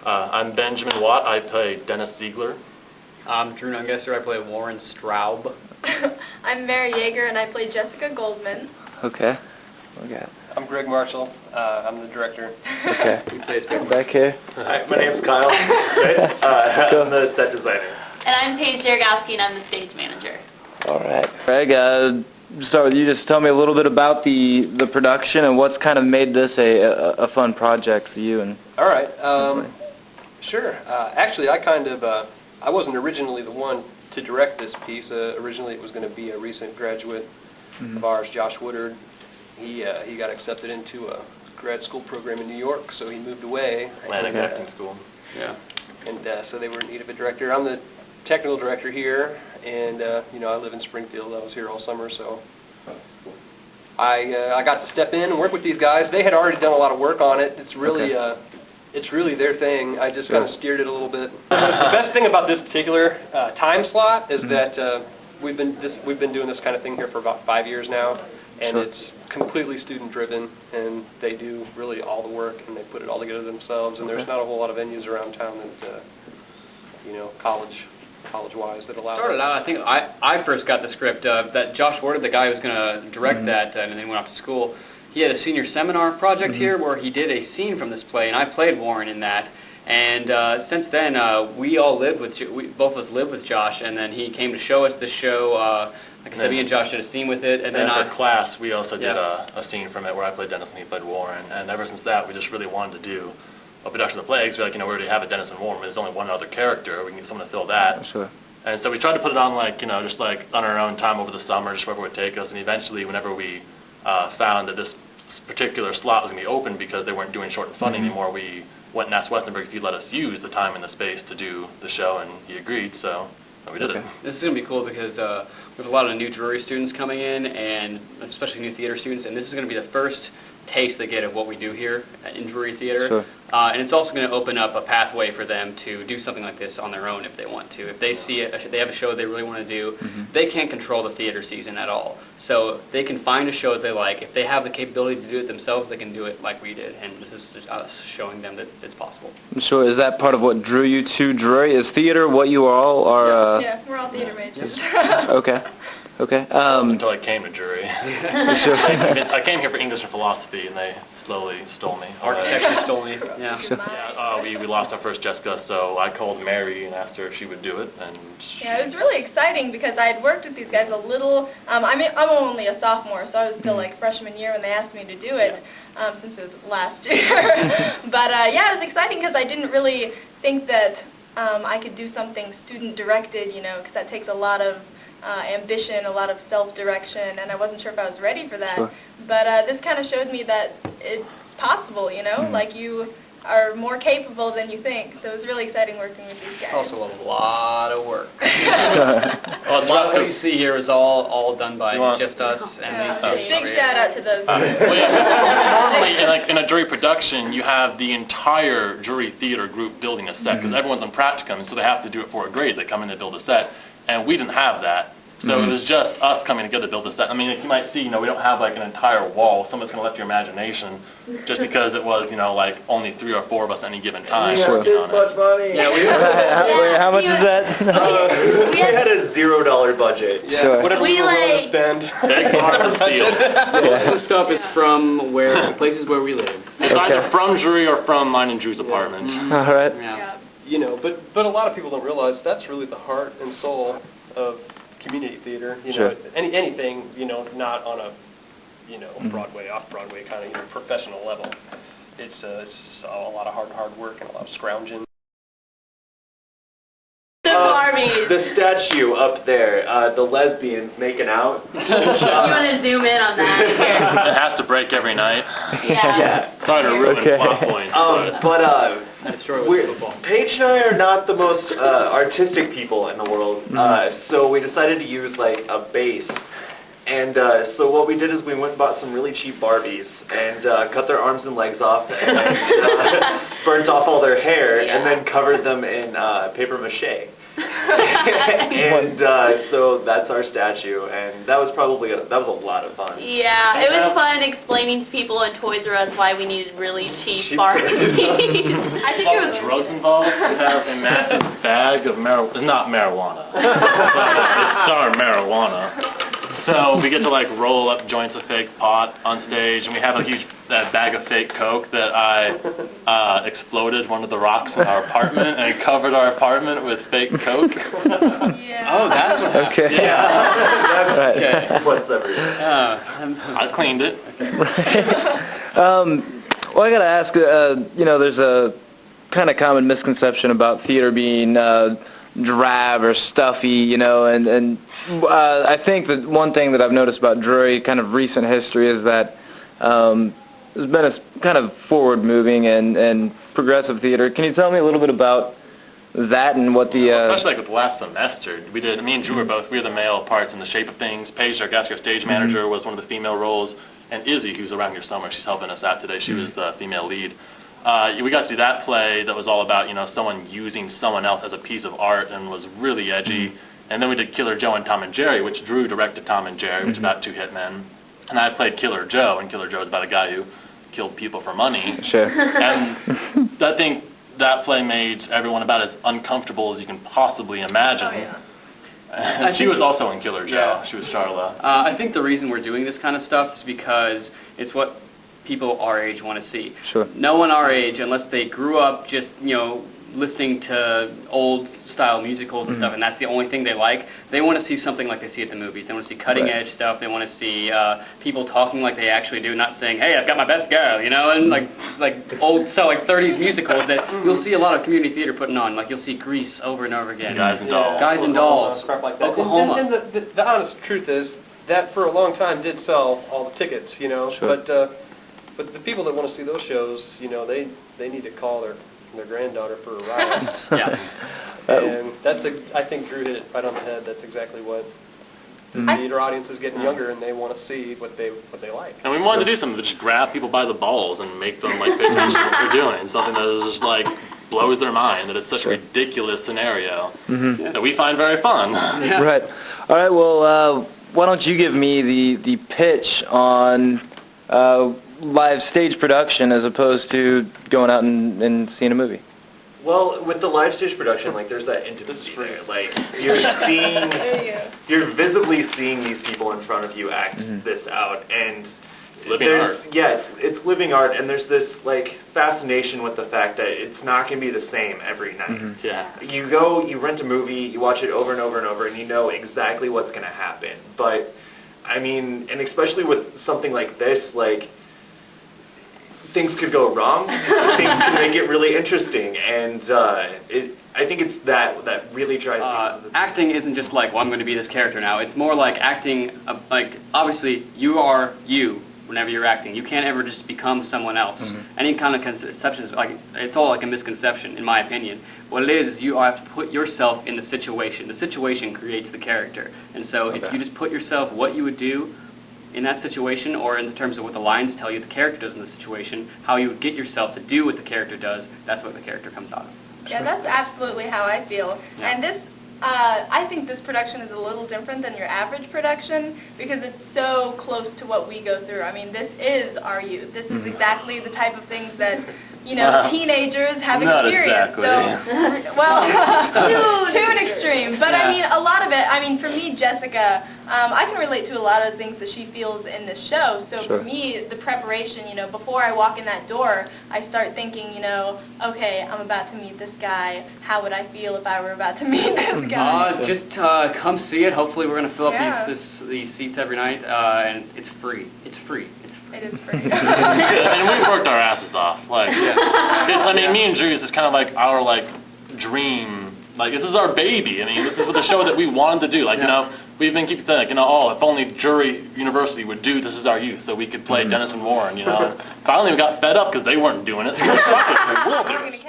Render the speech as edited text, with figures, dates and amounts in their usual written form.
I'm Benjamin Watt. I play Dennis Ziegler. I'm Drew Nungesser. I play Warren Straub. I'm Mary Yeager, and I play Jessica Goldman. Okay. Okay. I'm Greg Marshall. I'm the director. Okay. Back here. Hi, my name's Kyle. I'm the set designer. And I'm Paige Dergowski, and I'm the stage manager. All right. Greg, start with you. Just tell me a little bit about the production and what's kind of made this a fun project for you. And All right. Sure. Actually, I wasn't originally the one to direct this piece. Originally, it was going to be a recent graduate of ours, Josh Woodard. He got accepted into a grad school program in New York, so he moved away. Atlantic Acting School. Yeah. And so they were in need of a director. I'm the technical director here, and I live in Springfield. I was here all summer, so I got to step in and work with these guys. They had already done a lot of work on it. It's really their thing. I just kind of steered it a little bit. The best thing about this particular time slot is that we've been doing this kind of thing here for about 5 years now, and it's completely student-driven, and they do really all the work, and they put it all together themselves. And there's not a whole lot of venues around town that college-wise that allow. Started out, I think I first got the script. That Josh Ward, the guy who was going to direct that, and then went off to school. He had a senior seminar project here where he did a scene from this play, and I played Warren in that. And since then, we both of us lived with Josh, and then he came to show us the show. Like I said, me and Josh did a scene with it, and then for class, we also did a scene from it where I played Dennis and he played Warren. And ever since that, we just really wanted to do a production of the play. Because we already have a Dennis and Warren. There's only one other character. We can get someone to fill that. Sure. And so we tried to put it on just on our own time over the summer, just wherever it would take us. And eventually, whenever we found that this particular slot was going to be open because they weren't doing short and funny anymore, we went and asked Westenberg if he'd let us use the time and the space to do the show, and he agreed. So we did it. This is going to be cool because there's a lot of new Drury students coming in, and especially new theater students, and this is going to be the first taste they get of what we do here in Drury Theatre. Sure. And it's also going to open up a pathway for them to do something like this on their own if they want to. If they see it, they have a show they really want to do, they can't control the theater season at all. So they can find a show that they like. If they have the capability to do it themselves, they can do it like we did. And this is just us showing them that it's possible. Sure. Is that part of what drew you to Drury? Is theater what you all are? Yeah, we're all theater majors. Okay. Okay. Until I came to Drury. I came here for English and philosophy, and they slowly stole me. Architecture stole me. Yeah. We lost our first Jessica, so I called Mary and asked her if she would do it, and it was really exciting because I had worked with these guys a little. I'm only a sophomore, so I was still like freshman year when they asked me to do it, since it was last year. But it was exciting because I didn't really think that I could do something student-directed, because that takes a lot of ambition, a lot of self-direction, and I wasn't sure if I was ready for that. Sure. But this kind of showed me that it's possible, like you are more capable than you think. So it was really exciting working with these guys. Also a lot of work. A lot of what you see here is all done by just us. Big shout out to those. Normally, in a Drury production, you have the entire Drury Theatre group building a set because everyone's on practicum, and so they have to do it for a grade. They come in to build a set. And we didn't have that. So it was just us coming together to build this set. I mean, you might see, we don't have an entire wall. Some of it's going to let your imagination just because it was, only 3 or 4 of us at any given time. Sure. This much money. Yeah, how much is that? We had a $0 budget. Yeah. Sure. Whatever we were willing to spend. Most of the stuff is from places where we live. It's either from Drury or from mine and Drew's apartment. All right. Yeah. But a lot of people don't realize that's really the heart and soul of community theater. Sure. Anything, not on a, Broadway, off-Broadway kind of, professional level. It's a lot of hard work and a lot of scrounging. The statue up there, the lesbian making out. You want to zoom in on that? It has to break every night. Yeah. Sorry to ruin plot points. Paige and I are not the most artistic people in the world, so we decided to use a base. And so what we did is we went and bought some really cheap Barbies and cut their arms and legs off and burnt off all their hair and then covered them in paper mache. So that's our statue, and that was a lot of fun. Yeah, it was fun. fun explaining to people in Toys R Us why we needed really cheap Barbies. I think it was drugs involved. We have a massive bag of not marijuana, but it's our marijuana. So we get to like roll up joints of fake pot on stage, and we have a huge bag of fake Coke that I exploded one of the rocks in our apartment, and it covered our apartment with fake Coke. Yeah. Oh, that's what happened. Okay. Yeah. Right. What's every I cleaned it. Well, I gotta ask, there's a kind of common misconception about theater being drab or stuffy, and I think that one thing that I've noticed about Drury, kind of recent history, is that there's been a kind of forward-moving and progressive theater. Can you tell me a little bit about that and what the... Especially like with last semester, me and Drew were we were the male parts in The Shape of Things. Paige, our stage manager, was one of the female roles, and Izzy, who's around here somewhere, she's helping us out today, she was the female lead. We got to do that play that was all about, someone using someone else as a piece of art and was really edgy. And then we did Killer Joe and Tom and Jerry, which Drew directed Tom and Jerry, which is about two hitmen. And I played Killer Joe, and Killer Joe is about a guy who killed people for money. Sure. And I think that play made everyone about as uncomfortable as you can possibly imagine. Oh, yeah. And she was also in Killer Joe. Yeah. She was Charla. I think the reason we're doing this kind of stuff is because it's what people our age want to see. Sure. No one our age, unless they grew up just, listening to old style musicals and stuff, and that's the only thing they like, they want to see something like they see at the movies. They want to see cutting edge stuff. They want to see people talking like they actually do, not saying, hey, I've got my best girl, and like old style, like 30s musicals that you'll see a lot of community theater putting on. Like you'll see Grease over and over again. Guys and Dolls. Guys and Dolls. Stuff like that. Oklahoma. And the honest truth is that for a long time did sell all the tickets, Sure. But the people that want to see those shows, they need to call their granddaughter for a ride. Yeah. And I think Drew hit it right on the head. That's exactly what the theater audience is getting younger, and they want to see what they like. And we wanted to do something that just grab people by the balls and make them pay attention to what they're doing. Something that is just blows their mind, that it's such a ridiculous scenario that we find very fun. Right. All right, well, why don't you give me the pitch on live stage production as opposed to going out and seeing a movie? Well, with the live stage production, there's that intimacy there. You're visibly seeing these people in front of you act this out, and Living art. Yeah, it's living art, and there's this fascination with the fact that it's not going to be the same every night. Yeah. You rent a movie, you watch it over and over and over, and you know exactly what's going to happen. But and especially with something like this, things could go wrong. Things can make it really interesting, and I think it's that really drives me. Acting isn't just well, I'm going to be this character now. It's more like acting, obviously, you are you whenever you're acting. You can't ever just become someone else. Any kind of conception is it's all a misconception, in my opinion. What it is you have to put yourself in the situation. The situation creates the character. And so if you just put yourself, what you would do in that situation, or in terms of what the lines tell you the character does in the situation, how you would get yourself to do what the character does, that's what the character comes out of. Yeah, that's absolutely how I feel. Yeah. And this, I think this production is a little different than your average production because it's so close to what we go through. I mean, this is our youth. This is exactly the type of things that, teenagers have Not experienced. exactly. So, well, to an extreme. But I mean, a lot of it, for me, Jessica, I can relate to a lot of the things that she feels in the show. So for me, the preparation, before I walk in that door, I start thinking, okay, I'm about to meet this guy. How would I feel if I were about to meet this guy? Just come see it. Hopefully we're going to fill up Yeah. these seats every night, and it's free. It's free. It is pretty. And we've worked our asses off. Me and Drew, this is kind of our dream. This is our baby. This is the show that we wanted to do. We've been keeping saying, if only Drury University would do This Is Our Youth, so we could play Dennis and Warren. Finally we got fed up because they weren't doing it. So we'll do it.